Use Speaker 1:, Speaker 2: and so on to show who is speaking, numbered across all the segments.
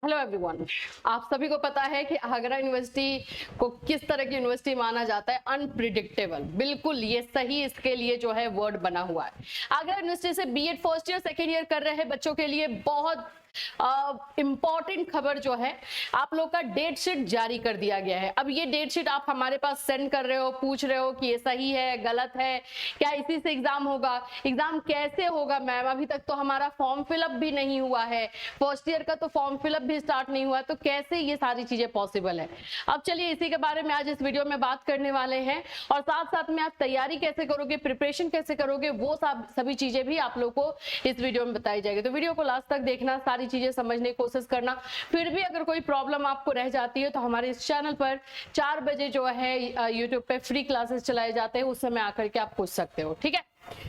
Speaker 1: Hello everyone. आप सभी को पता है कि आगरा यूनिवर्सिटी को किस तरह की यूनिवर्सिटी माना जाता है, अनप्रिडिक्टेबल। बिल्कुल ये सही इसके लिए जो है वर्ड बना हुआ है। आगरा यूनिवर्सिटी से BEd first year second year कर रहे बच्चों के लिए बहुत इंपॉर्टेंट खबर जो है, आप लोग का डेट शीट जारी कर दिया गया है। अब ये डेट शीट आप हमारे पास सेंड कर रहे हो, पूछ रहे हो कि ये सही है गलत है, क्या इसी से एग्जाम होगा, एग्जाम कैसे होगा मैम, अभी तक तो हमारा फॉर्म फिलअप भी नहीं हुआ है, फर्स्ट ईयर का तो फॉर्म फिलअप भी स्टार्ट नहीं हुआ, तो कैसे ये सारी चीजें पॉसिबल है। अब चलिए इसी के बारे में आज इस वीडियो में बात करने वाले हैं, और साथ साथ में आप तैयारी कैसे करोगे, प्रिपरेशन कैसे करोगे, वो सभी चीजें भी आप लोग को इस वीडियो में बताई जाएगी। तो वीडियो को लास्ट तक देखना, सारी चीजें समझने की कोशिश करना। फिर भी अगर कोई प्रॉब्लम आपको रह जाती है तो हमारे इस चैनल पर 4 बजे जो है यूट्यूब पे फ्री क्लासेस चलाए जाते हैं, उस समय आकर के आप पूछ सकते हो। ठीक है,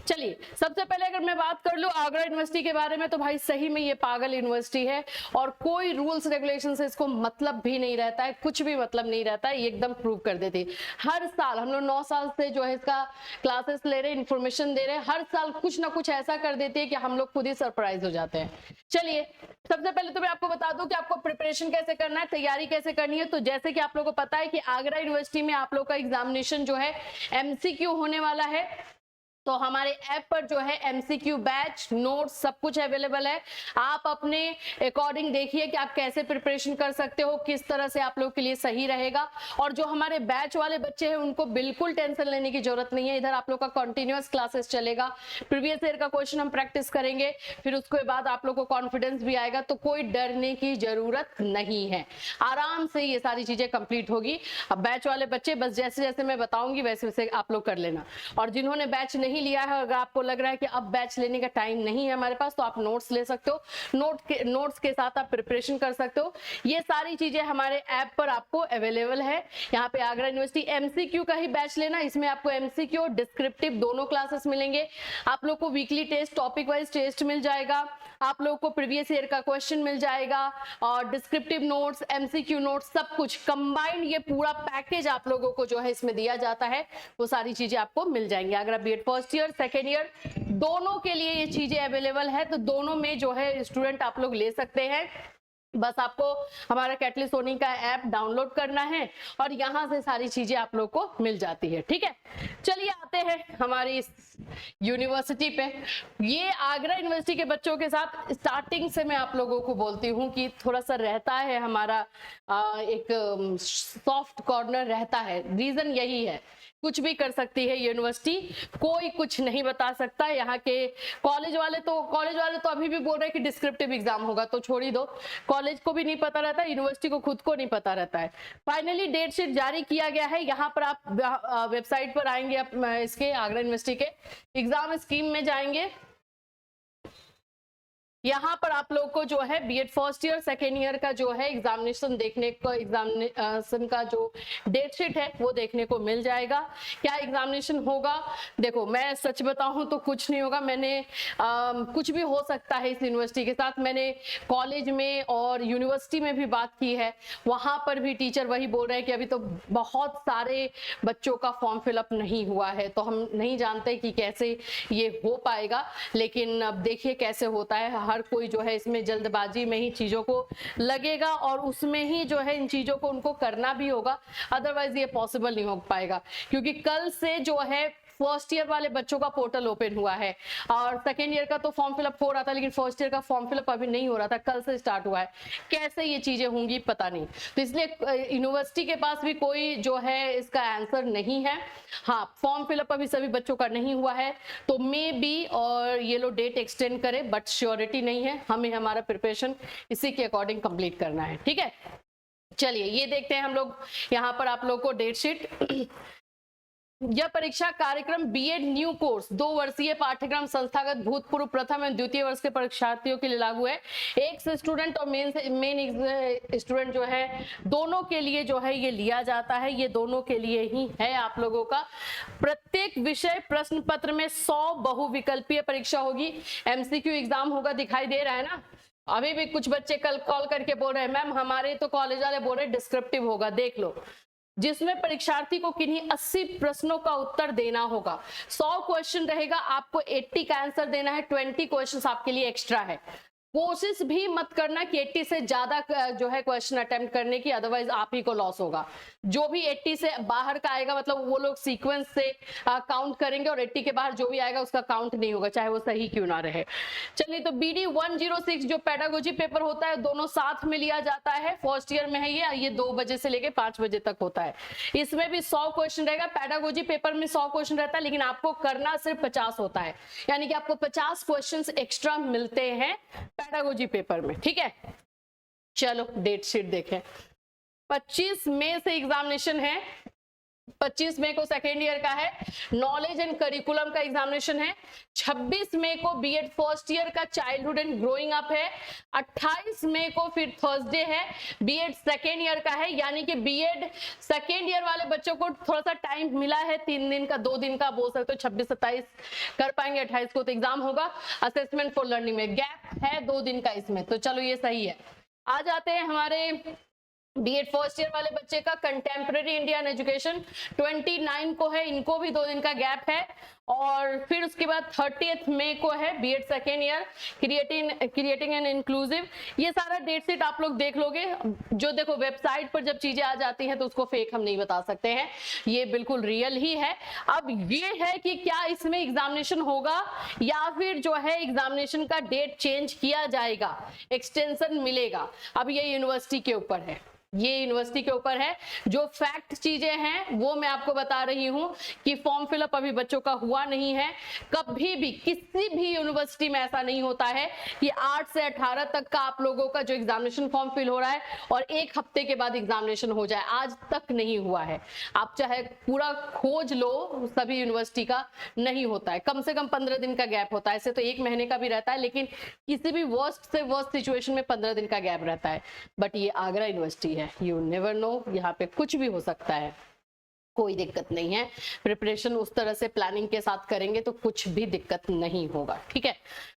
Speaker 1: चलिए सबसे पहले अगर मैं बात कर लूं आगरा यूनिवर्सिटी के बारे में, तो भाई सही में ये पागल यूनिवर्सिटी है और कोई रूल्स रेगुलेशन से इसको मतलब भी नहीं रहता है, कुछ भी मतलब नहीं रहता है। ये एकदम प्रूव कर देती है। हर साल हम लोग 9 साल से जो है इसका क्लासेस ले रहे हैं, इंफॉर्मेशन दे रहे हैं, हर साल कुछ ना कुछ ऐसा कर देती है कि हम लोग खुद ही सरप्राइज हो जाते हैं। चलिए सबसे पहले तो मैं आपको बता दूं कि आपको प्रिपरेशन कैसे करना है, तैयारी कैसे करनी है। तो जैसे कि आप लोगों को पता है कि आगरा यूनिवर्सिटी में आप लोग का एग्जामिनेशन जो है एमसीक्यू होने वाला है। तो हमारे ऐप पर जो है एमसीक्यू बैच नोट्स सब कुछ अवेलेबल है। आप अपने अकॉर्डिंग देखिए कि आप कैसे प्रिपरेशन कर सकते हो, किस तरह से आप लोग के लिए सही रहेगा। और जो हमारे बैच वाले बच्चे हैं उनको बिल्कुल टेंशन लेने की जरूरत नहीं है। इधर आप लोग का कंटिन्यूअस क्लासेस चलेगा, प्रीवियस ईयर का क्वेश्चन हम प्रैक्टिस करेंगे, फिर उसके बाद आप लोग को कॉन्फिडेंस भी आएगा। तो कोई डरने की जरूरत नहीं है, आराम से ये सारी चीजें कंप्लीट होगी। अब बैच वाले बच्चे बस जैसे जैसे मैं बताऊंगी वैसे वैसे आप लोग कर लेना। और जिन्होंने बैच नहीं लिया है, अगर आपको लग रहा है कि अब बैच लेने का टाइम नहीं है हमारे पास, तो आप नोट्स ले सकते हो, नोट्स के साथ आप प्रिपरेशन कर सकते हो। ये सारी चीजें हमारे ऐप पर आपको अवेलेबल है। यहाँ पे आगरा यूनिवर्सिटी एमसीक्यू का ही बैच लेना, इसमें आपको एमसीक्यू और डिस्क्रिप्टिव दोनों क्लासेस मिलेंगे। आप लोग को weekly test, topic wise test मिल जाएगा, आप लोग को प्रीवियस ईयर का क्वेश्चन मिल जाएगा, और डिस्क्रिप्टिव नोट्स, एमसीक्यू नोट्स सब कुछ कंबाइंड, ये पूरा पैकेज आप लोगों को जो है इसमें दिया जाता है। वो सारी चीजें आपको मिल जाएंगी। अगर BEd first year second year दोनों के लिए ये चीजें अवेलेबल है, तो दोनों में जो है स्टूडेंट आप लोग ले सकते हैं। बस आपको हमारा कैटलिस्ट सोनी का ऐप डाउनलोड करना है और यहां से सारी चीजें आप लोग को मिल जाती है। ठीक है, चलिए आते हैं हमारी यूनिवर्सिटी पे। ये आगरा यूनिवर्सिटी के बच्चों के साथ स्टार्टिंग से मैं आप लोगों को बोलती हूँ कि थोड़ा सा रहता है हमारा एक सॉफ्ट कॉर्नर रहता है। रीजन यही है, कुछ भी कर सकती है यूनिवर्सिटी, कोई कुछ नहीं बता सकता। यहाँ के कॉलेज वाले तो अभी भी बोल रहे हैं कि डिस्क्रिप्टिव एग्जाम होगा, तो छोड़ ही दो। कॉलेज को भी नहीं पता रहता, यूनिवर्सिटी को खुद को नहीं पता रहता है। फाइनली डेट शीट जारी किया गया है। यहाँ पर आप वेबसाइट पर आएंगे, आप इसके आगरा यूनिवर्सिटी के एग्जाम स्कीम में जाएंगे। यहाँ पर आप लोग को जो है BEd first year second year का जो है एग्जामिनेशन देखने को, एग्जामिनेशन का जो डेट शीट है वो देखने को मिल जाएगा। क्या एग्जामिनेशन होगा, देखो मैं सच बताऊं तो कुछ नहीं होगा। मैंने कुछ भी हो सकता है इस यूनिवर्सिटी के साथ। मैंने कॉलेज में और यूनिवर्सिटी में भी बात की है, वहां पर भी टीचर वही बोल रहे हैं कि अभी तो बहुत सारे बच्चों का फॉर्म फिलअप नहीं हुआ है, तो हम नहीं जानते कि कैसे ये हो पाएगा। लेकिन अब देखिए कैसे होता है। हर कोई जो है इसमें जल्दबाजी में ही चीजों को लगेगा और उसमें ही जो है इन चीजों को उनको करना भी होगा, अदरवाइज ये पॉसिबल नहीं हो पाएगा। क्योंकि कल से जो है फर्स्ट ईयर वाले बच्चों का पोर्टल ओपन हुआ है, और सेकेंड ईयर का तो फॉर्म फिलअप हो रहा था, लेकिन फर्स्ट ईयर का फॉर्म फिलअप अभी नहीं हो रहा था, कल से स्टार्ट हुआ है। कैसे ये चीजें होंगी पता नहीं, तो इसलिए यूनिवर्सिटी के पास भी कोई जो है इसका आंसर नहीं है। हाँ, फॉर्म फिलअप अभी सभी बच्चों का नहीं हुआ है, तो मे बी और ये लोग डेट एक्सटेंड करे, बट श्योरिटी नहीं है। हमें हमारा प्रिपरेशन इसी के अकॉर्डिंग कंप्लीट करना है। ठीक है, चलिए ये देखते हैं हम लोग यहाँ पर आप लोग को डेट शीट। यह परीक्षा कार्यक्रम बीएड न्यू कोर्स 2 वर्षीय पाठ्यक्रम संस्थागत भूतपूर्व प्रथम एवं द्वितीय वर्ष के परीक्षार्थियों के लिए लागू है। एक स्टूडेंट और मेन स्टूडेंट जो है दोनों के लिए जो है ये लिया जाता है, ये दोनों के लिए ही है आप लोगों का। प्रत्येक विषय प्रश्न पत्र में 100 बहुविकल्पीय परीक्षा होगी। एमसीक्यू एग्जाम होगा, दिखाई दे रहा है ना। अभी भी कुछ बच्चे कल कॉल करके बोल रहे हैं मैम हमारे तो कॉलेज वाले बोल रहे डिस्क्रिप्टिव होगा, देख लो, जिसमें परीक्षार्थी को किन्हीं 80 प्रश्नों का उत्तर देना होगा। 100 क्वेश्चन रहेगा, आपको 80 का आंसर देना है, 20 क्वेश्चंस आपके लिए एक्स्ट्रा है। कोशिश भी मत करना कि 80 से ज्यादा जो है क्वेश्चन अटेम्प्ट करने की, अदरवाइज आप ही को लॉस होगा। जो भी 80 से बाहर का आएगा मतलब वो लोग सीक्वेंस से काउंट करेंगे और 80 के बाहर जो भी आएगा उसका काउंट नहीं होगा, चाहे वो सही क्यों ना रहे। चलिए, तो BD 106 जो पेडागोजी पेपर होता है दोनों साथ में लिया जाता है, फर्स्ट ईयर में है ये 2 बजे से लेके 5 बजे तक होता है। इसमें भी 100 क्वेश्चन रहेगा, पेडागोजी पेपर में 100 क्वेश्चन रहता है, लेकिन आपको करना सिर्फ 50 होता है, यानी कि आपको 50 क्वेश्चन एक्स्ट्रा मिलते हैं पेडागोजी पेपर में, ठीक है। चलो डेट शीट देखें। 25 मई से एग्जामिनेशन है, 25 मई को सेकेंड ईयर का है, नॉलेज एंड करिकुलम का एग्जामिनेशन है। 26 मई को बीएड फर्स्ट ईयर का चाइल्डहुड एंड ग्रोइंग अप है। 28 मई को फिर थर्सडे है, बीएड सेकेंड ईयर का है, यानी कि बीएड सेकेंड ईयर वाले बच्चों को थोड़ा सा टाइम मिला है, 3 दिन का 2 दिन का बोल सकते हो, 26-27 कर पाएंगे, 28 को तो एग्जाम होगा। असेसमेंट फॉर लर्निंग में गैप है 2 दिन का इसमें, तो चलो ये सही है। आ जाते हैं हमारे बीएड फर्स्ट ईयर वाले बच्चे का कंटेम्प्रेरी इंडियन एजुकेशन 29 को है, इनको भी 2 दिन का गैप है। और फिर उसके बाद 30 मई को है BEd second year creating and inclusive. ये सारा डेट शीट आप लोग देख लोगे, जो देखो वेबसाइट पर जब चीजें आ जाती हैं तो उसको फेक हम नहीं बता सकते हैं, ये बिल्कुल रियल ही है। अब ये है कि क्या इसमें एग्जामिनेशन होगा या फिर जो है एग्जामिनेशन का डेट चेंज किया जाएगा, एक्सटेंशन मिलेगा, अब ये यूनिवर्सिटी के ऊपर है, ये यूनिवर्सिटी के ऊपर है। जो फैक्ट चीजें हैं वो मैं आपको बता रही हूं कि फॉर्म फिलअप अभी बच्चों का हुआ नहीं है। कभी भी किसी भी यूनिवर्सिटी में ऐसा नहीं होता है कि 8 से 18 तक का आप लोगों का जो एग्जामिनेशन फॉर्म फिल हो रहा है और 1 हफ्ते के बाद एग्जामिनेशन हो जाए, आज तक नहीं हुआ है। आप चाहे पूरा खोज लो, सभी यूनिवर्सिटी का नहीं होता है, कम से कम 15 दिन का गैप होता है। ऐसे तो 1 महीने का भी रहता है, लेकिन किसी भी वर्स्ट से वर्स्ट सिचुएशन में 15 दिन का गैप रहता है। बट ये आगरा यूनिवर्सिटी है, यू नेवर नो, यहाँ पे कुछ भी हो सकता है, कोई दिक्कत नहीं है। प्रिपरेशन उस तरह से प्लानिंग के साथ करेंगे तो कुछ भी दिक्कत नहीं होगा, ठीक है।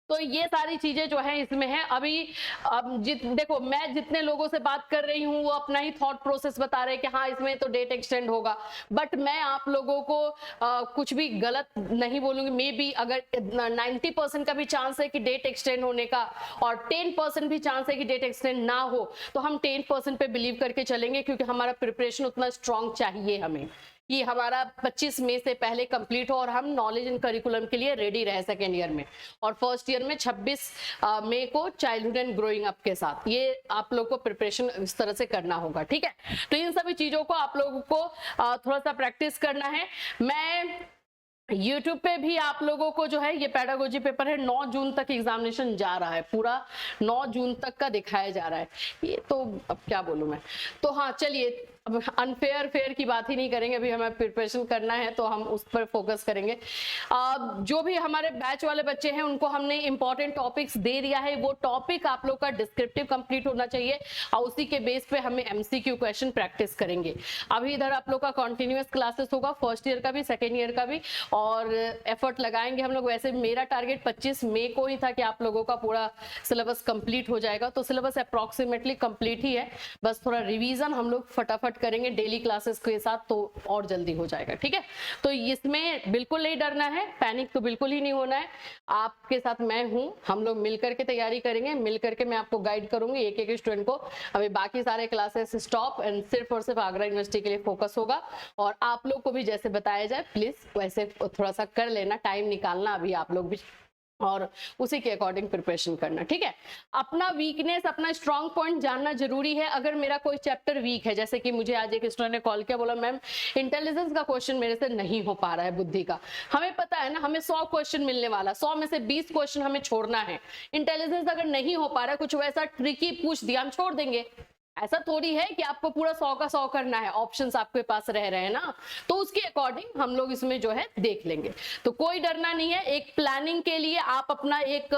Speaker 1: तो ये सारी चीजें जो है इसमें है। अभी अब देखो मैं जितने लोगों से बात कर रही हूँ वो अपना ही थॉट प्रोसेस बता रहे हैं कि हाँ इसमें तो डेट एक्सटेंड होगा, बट मैं आप लोगों को कुछ भी गलत नहीं बोलूंगी। मे बी अगर 90% का भी चांस है कि डेट एक्सटेंड होने का और 10% भी चांस है कि डेट एक्सटेंड ना हो, तो हम 10% पे बिलीव करके चलेंगे, क्योंकि हमारा प्रिपरेशन उतना स्ट्रांग चाहिए हमें कि हमारा 25 मई से पहले कंप्लीट हो और हम नॉलेज एंड करिकुलम के लिए रेडी रहे सेकेंड ईयर में, और फर्स्ट ईयर में 26 मई को चाइल्डहुड एंड ग्रोइंग अप के साथ। ये आप लोग को प्रिपरेशन इस तरह से करना होगा, ठीक है। तो इन सभी चीजों को आप लोगों को थोड़ा सा प्रैक्टिस करना है। मैं YouTube पे भी आप लोगों को जो है ये पेडागोजी पेपर है, 9 जून तक एग्जामिनेशन जा रहा है, पूरा 9 जून तक का दिखाया जा रहा है। ये तो अब क्या बोलूं मैं, तो हाँ चलिए अब अनफेयर फेयर की बात ही नहीं करेंगे, अभी हमें प्रिपरेशन करना है तो हम उस पर फोकस करेंगे। जो भी हमारे बैच वाले बच्चे हैं उनको हमने इंपॉर्टेंट टॉपिक्स दे दिया है, वो टॉपिक आप लोग का डिस्क्रिप्टिव कंप्लीट होना चाहिए और उसी के बेस पे हमें MCQ क्वेश्चन प्रैक्टिस करेंगे। अभी इधर आप लोग का कॉन्टिन्यूअस क्लासेस होगा, फर्स्ट ईयर का भी सेकेंड ईयर का भी, और एफर्ट लगाएंगे हम लोग। वैसे मेरा टारगेट 25 मई को ही था कि आप लोगों का पूरा सिलेबस कंप्लीट हो जाएगा, तो सिलेबस अप्रोक्सीमेटली कंप्लीट ही है, बस थोड़ा रिवीजन हम लोग फटाफट करेंगे डेली क्लासेस के साथ तो और जल्दी हो जाएगा, ठीक है। तो इसमें बिल्कुल नहीं डरना है, पैनिक तो बिल्कुल ही नहीं होना है। आपके साथ मैं हूं, हम लोग मिलकर के तैयारी करेंगे, मिलकर के मैं आपको गाइड करूंगी एक एक स्टूडेंट को। अभी बाकी सारे क्लासेस स्टॉप एंड सिर्फ और सिर्फ आगरा यूनिवर्सिटी के लिए फोकस होगा, और आप लोग को भी जैसे बताया जाए प्लीज वैसे थोड़ा सा कर लेना, टाइम निकालना अभी आप लोग भी, और उसी के अकॉर्डिंग प्रिपरेशन करना, ठीक है। अपना वीकनेस अपना स्ट्रॉन्ग पॉइंट जानना जरूरी है। अगर मेरा कोई चैप्टर वीक है, जैसे कि मुझे आज एक स्टूडेंट ने कॉल किया, बोला मैम इंटेलिजेंस का क्वेश्चन मेरे से नहीं हो पा रहा है, बुद्धि का। हमें पता है ना, हमें 100 क्वेश्चन मिलने वाला, 100 में से 20 क्वेश्चन हमें छोड़ना है। इंटेलिजेंस अगर नहीं हो पा रहा है, कुछ वैसा ट्रिकी पूछ दिया, हम छोड़ देंगे। ऐसा थोड़ी है कि आपको पूरा 100 का 100 करना है, ऑप्शंस आपके पास रह रहे हैं ना, तो उसके अकॉर्डिंग हम लोग इसमें जो है देख लेंगे। तो कोई डरना नहीं है। एक प्लानिंग के लिए आप अपना एक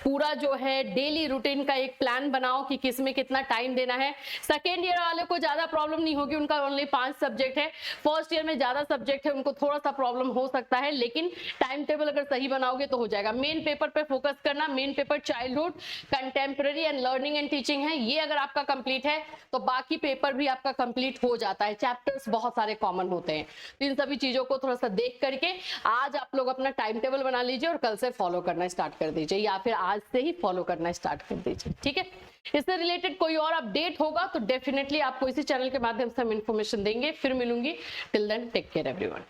Speaker 1: पूरा जो है डेली रूटीन का एक प्लान बनाओ कि किस में कितना टाइम देना है। सेकेंड ईयर वाले को ज्यादा प्रॉब्लम नहीं होगी, उनका ओनली 5 सब्जेक्ट है। फर्स्ट ईयर में ज्यादा सब्जेक्ट है, उनको थोड़ा सा प्रॉब्लम हो सकता है, लेकिन टाइम टेबल अगर सही बनाओगे तो हो जाएगा। मेन पेपर पे फोकस करना, main paper childhood, contemporary and learning and teaching है। ये अगर आपका कंप्लीट है तो बाकी पेपर भी आपका कंप्लीट हो जाता है, चैप्टर्स बहुत सारे कॉमन होते हैं। तो इन सभी चीजों को थोड़ा सा देख करके आज आप लोग अपना टाइम टेबल बना लीजिए और कल से फॉलो करना स्टार्ट कर दीजिए, या फिर आज से ही फॉलो करना स्टार्ट कर दीजिए, ठीक है। इससे रिलेटेड कोई और अपडेट होगा तो डेफिनेटली आपको इसी चैनल के माध्यम से हम इन्फॉर्मेशन देंगे। फिर मिलूंगी, till then take care everyone.